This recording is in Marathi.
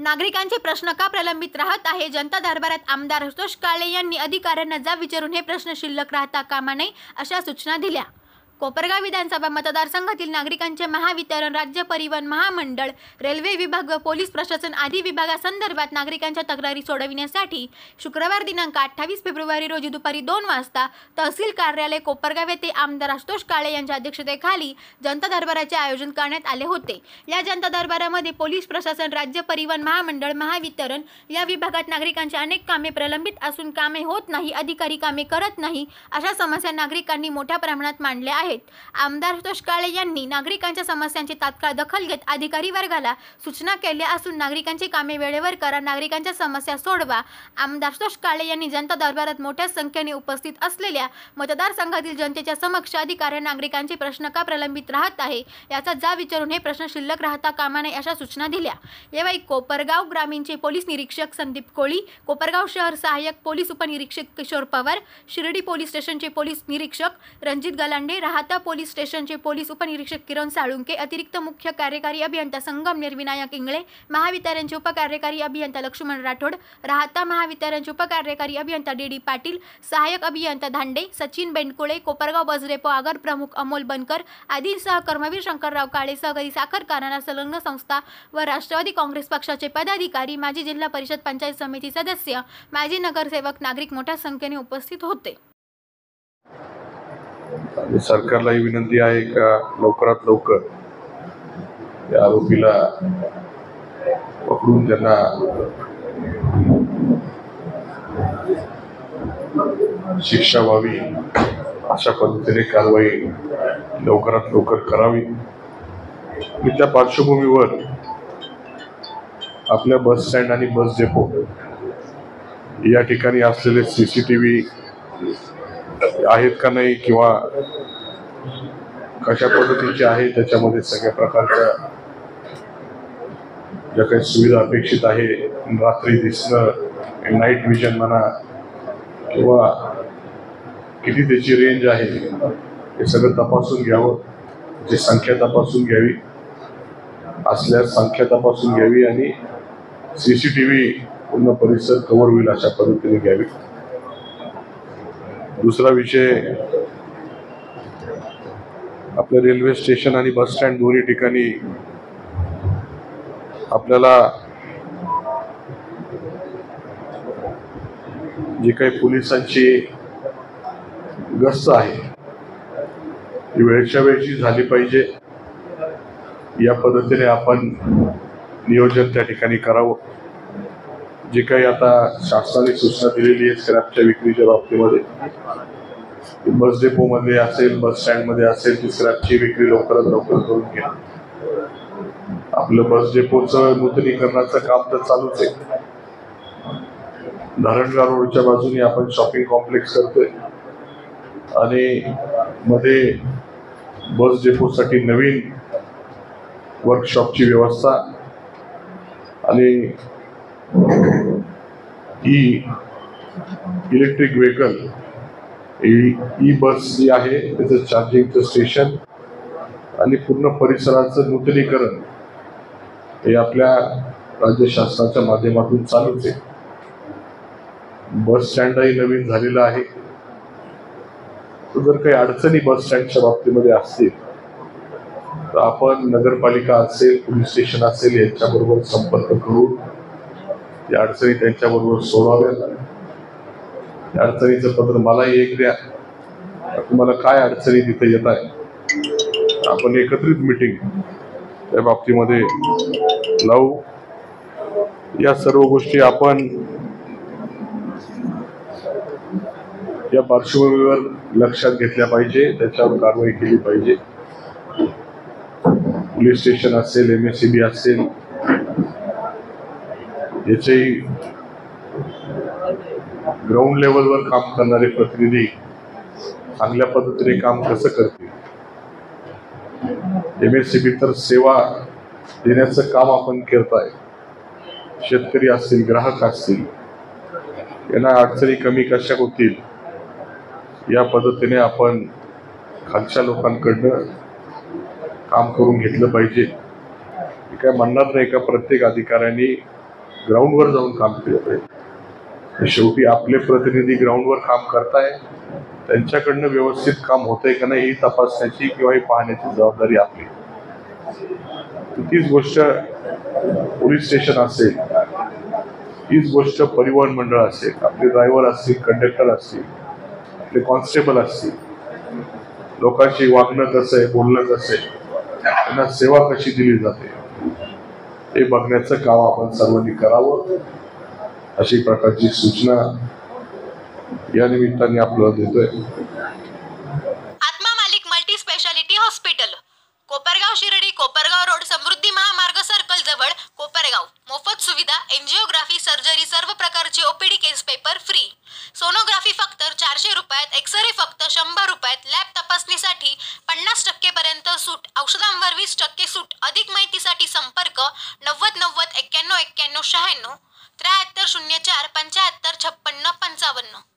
नागरिकांचे प्रश्न का प्रलंबित राहत आहे? जनता दरबारात आमदार आशुतोष काळे यांनी अधिकाऱ्यांना जाब विचारून हे प्रश्न शिल्लक राहता कामा नये अशा सूचना दिल्या. कोपरगाव विधानसभा मतदारसंघातील नागरिकांचे महावितरण, राज्य परिवहन महामंडळ, रेल्वे विभाग व पोलीस प्रशासन आदी विभागासंदर्भात नागरिकांच्या तक्रारी सोडविण्यासाठी शुक्रवार दिनांक 28 फेब्रुवारी रोजी दुपारी 2 वाजता तहसील कार्यालय कोपरगाव येथे आमदार आशुतोष काळे यांच्या अध्यक्षतेखाली जनता दरबाराचे आयोजन करण्यात आले होते. या जनता दरबारामध्ये पोलीस प्रशासन, राज्य परिवहन महामंडळ, महावितरण या विभागात नागरिकांची अनेक कामे प्रलंबित असून कामे होत नाही, अधिकारी कामे करत नाही अशा समस्या नागरिकांनी मोठ्या प्रमाणात मांडल्या आहेत. आमदार आशुतोष काळे यांनी नागरिकांच्या समस्यांची तात्काळ दखल घेत अधिकारी वर्गाला सूचना केल्या असून नागरिकांची कामे वेळेवर करा, नागरिकांच्या समस्या सोडवा. आमदार आशुतोष काळे यांनी जनता दरबारात मोठ्या संख्येने उपस्थित असलेल्या मतदारसंघातील जनतेच्या समक्ष अधिकाऱ्यांना नागरिकांचे प्रश्न का प्रलंबित राहत आहे याचा जाब विचारून हे प्रश्न शिल्लक राहता कामा नये अशा सूचना दिल्या. यावेळी कोपरगाव ग्रामीणचे पोलीस निरीक्षक संदीप कोळी, कोपरगाव शहर सहाय्यक पोलीस उपनिरीक्षक किशोर पवार, शिर्डी पोलीस स्टेशनचे पोलीस निरीक्षक रणजित गलांडे, राहता पोलीस स्टेशनचे पोलीस उपनिरीक्षक किरण साळुंके, अतिरिक्त मुख्य कार्यकारी अभियंता संगमनेर विनायक इंगळे, महावितरणचे उपकार्यकारी अभियंता लक्ष्मण राठोड, राहता महावितरणचे उपकार्यकारी अभियंता डी पाटील, सहाय्यक अभियंता धांडे, सचिन बेंडकुळे, कोपरगाव बस डेपो आगार प्रमुख अमोल बनकर आदींसह कर्मवीर शंकरराव काळे, सहकारी साखर कारखाना संलग्न संस्था व राष्ट्रवादी काँग्रेस पक्षाचे पदाधिकारी, माजी जिल्हा परिषद पंचायत समिती सदस्य, माजी नगरसेवक, नागरिक मोठ्या संख्येने उपस्थित होते. सरकारला ही विनंती आहे का लवकरात लवकर या आरोपीला पकडून त्यांना शिक्षा व्हावी अशा पद्धतीने कारवाई लवकरात लवकर करावी. मी त्या पार्श्वभूमीवर आपल्या बस स्टँड आणि बस डेपो या ठिकाणी असलेले CCTV आहेत का नाही किंवा कशा पद्धतीचे आहे त्याच्यामध्ये सगळ्या प्रकारच्या ज्या काही सुविधा अपेक्षित आहे, रात्री दिसणं, नाईट विजन म्हणा किंवा किती त्याची रेंज आहे हे सगळं तपासून घ्यावं. जी संख्या तपासून घ्यावी, असल्यास संख्या तपासून घ्यावी आणि CCTV पूर्ण परिसर कव्हर होईल अशा पद्धतीने घ्यावी. दुसरा विषय, आपल्या रेल्वे स्टेशन आणि बस स्टँड दोन्ही ठिकाणी आपल्याला जी काही पोलिसांची गस्त आहे ती वेळच्या वेळची झाली पाहिजे. या पद्धतीने आपण नियोजन त्या ठिकाणी करावं. जे काही आता शासनाने सूचना दिलेली आहे स्क्रॅपच्या विक्रीच्या बाबतीमध्ये, बस डेपो मध्ये असेल, बस स्टँड मध्ये असेल, ती स्क्रॅपची विक्री लवकरात लवकर करून घ्या. आपलं बस डेपोचं नूतनीकरणाचं काम तर चालूच आहे. धरणगाव रोडच्या बाजूने आपण शॉपिंग कॉम्प्लेक्स करतोय आणि मध्ये बस डेपोसाठी नवीन वर्कशॉपची व्यवस्था आणि इलेक्ट्रिक व्हेकल ई बस जी आहे त्याचं चार्जिंगचं स्टेशन आणि पूर्ण परिसराचं नूतनीकरण हे आपल्या राज्य शासनाच्या माध्यमातून चालूच आहे. बस स्टँडही नवीन झालेला आहे. जर काही अडचणी बस स्टँडच्या बाबतीमध्ये असतील तर आपण नगरपालिका असेल, पोलीस स्टेशन असेल यांच्याबरोबर संपर्क करून या अडचणी त्यांच्याबरोबर सोडवाव्यात. या अडचणीचं पत्र मलाही एक द्या, तुम्हाला काय अडचणी तिथे येत आहे, आपण एकत्रित मीटिंग त्या बाबतीमध्ये लावू. या सर्व गोष्टी आपण या पार्श्वभूमीवर लक्षात घेतल्या पाहिजे, त्याच्यावर कारवाई केली पाहिजे. पोलीस स्टेशन असेल, MSCB असेल, याचेही ग्राउंड लेवलवर काम करणारे प्रतिनिधी चांगल्या पद्धतीने काम कसं करतील. MSCB तर सेवा देण्याचं काम आपण करताय. शेतकरी असतील, ग्राहक असतील, यांना अडचणी कमी कशा होतील या पद्धतीने आपण खालच्या लोकांकडनं काम करून घेतलं पाहिजे. काय म्हणणार नाही का प्रत्येक अधिकाऱ्यांनी ग्राउंडवर जाऊन काम केलं पाहिजे. शेवटी आपले प्रतिनिधी ग्राउंडवर काम करताय, त्यांच्याकडनं व्यवस्थित काम होतंय का नाही ही तपासण्याची किंवा ही पाहण्याची जबाबदारी आपली. तीच गोष्ट पोलीस स्टेशन असेल, हीच गोष्ट परिवहन मंडळ असेल, आपले ड्रायव्हर असतील, कंडक्टर असतील, आपले कॉन्स्टेबल असतील, लोकांशी वागणं कसं आहे, बोलणं कसं आहे, त्यांना सेवा कशी दिली जाते हे बघण्याचं काम आपण सर्वांनी करावं, अशी प्रकारची सूचना या निमित्ताने आपल्याला देतोय. Atma Malik multi speciality hospital, Kopargaon Shirdi, Kopargaon road, Samruddhi Mahamarg circle जवळ, कोपरगाव. मोफत सुविधा, एंजिओग्राफी, सर्जरी, सर्व प्रकारचे ओपीडी केस पेपर फ्री. सोनोग्राफी फक्त 400 रुपयात, एक्सरे फक्त 100 रुपयात, लॅब तपासणीसाठी 50% पर्यंत सूट, औषधांवर 20% सूट. अधिक माहितीसाठी संपर्क 90 90 91 91 96 73 04 75 56 55.